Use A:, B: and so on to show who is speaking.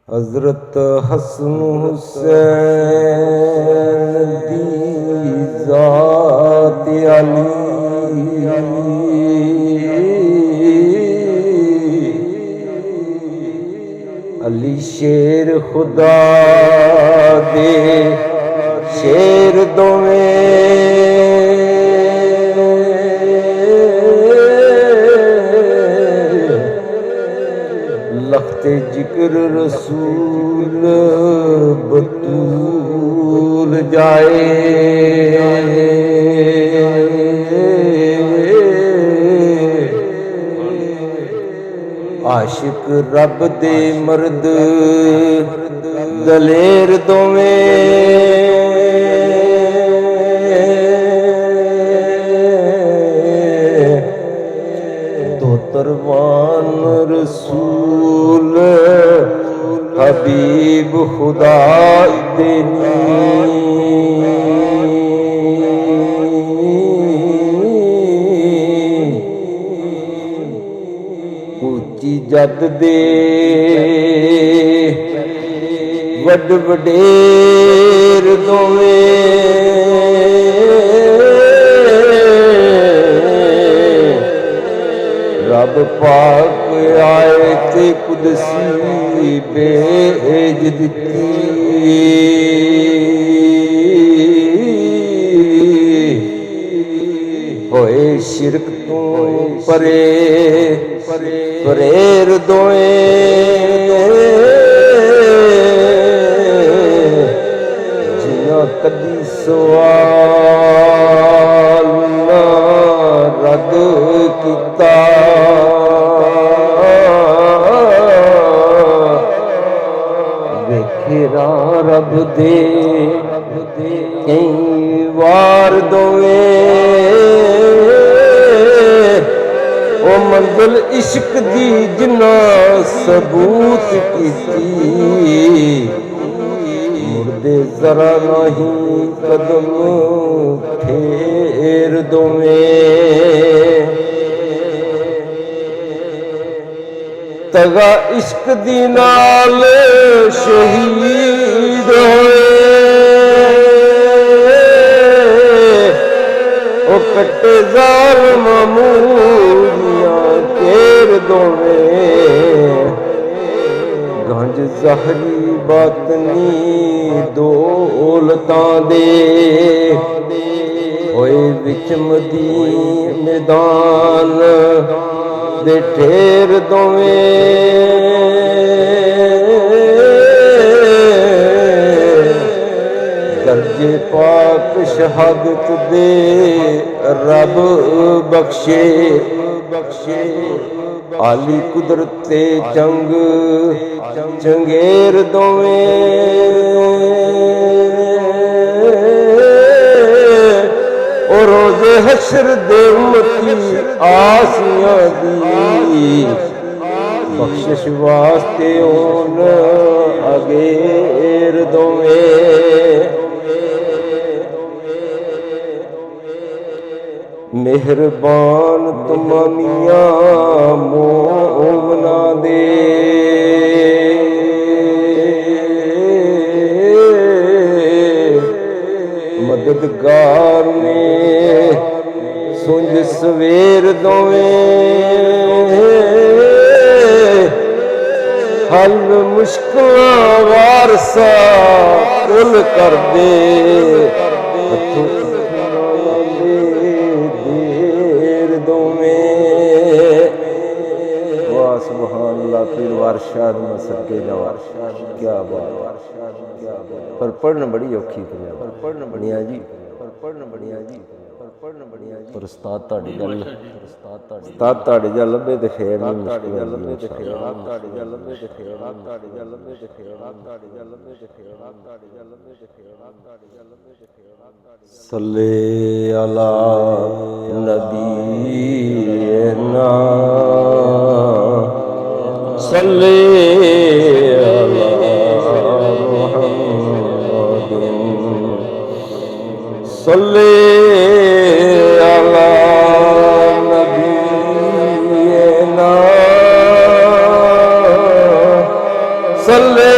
A: हजरत हसन हुसैन दी ज़ात अली अली शेर खुदा दे शेर दोवें लखते जिक्र रसूल बतूल जाए आशिक रब दे मर्द दलेर दोवें तरवान रसूल हबीब खुदा देनी ऊंची जद दे वड वडेर दोवें रब पाक आए ते कुदसी भेज दिती होए शिरक तू परे परेर दोएं जिना कदी सवाल ना रद किता वेखेरा रब दे कई वार दोवें ओ मंजिल इश्क दी जिन्ना सबूत कीती मुर्दे जरा नहीं कदम फेर दोवें तगा इश्क दी नाल शहीद होए ओ कट्टे ज़ालिम मूलियां केर दोवें गंज ज़हरी बातनी दौलतां दे होए विच मैदान दे ठेर दोवें दर्जे पाक शहादत दे रब बख्शे आली कुदरते जंग चंगेर दोवें ओ रोज़े हशर दे उम्मती आसियां दी बख्शिश वास्ते ओन अगेर दोवें मेहरबान तमामियां मोमना दे मददगार ने सुंज सवेर दोवें हल मुश्किलां वारसा कुल कर दे देर दोवें वाह सुभान अल्लाह पीर वारशाद में सके जावा क्या बात पर पढ़ना बड़ी औखी पर पढ़ना बढ़िया जी पर पढ़ना बढ़िया जी पर पढ़ना बढ़िया जी पर उस्ताद ताड़ी गल उस्ताद ताड़ी जा लब्बे ते खैर नहीं मुश्किल लब्बे ते खैर ताड़ी जा लब्बे ते खैर ताड़ी जा लब्बे ते खैर ताड़ी जा लब्बे ते खैर ताड़ी जा लब्बे ते खैर ताड़ी जा लब्बे ते खैर सल्ले अला नबीना सल्ले अला सल्ले अला नबीना सल्ले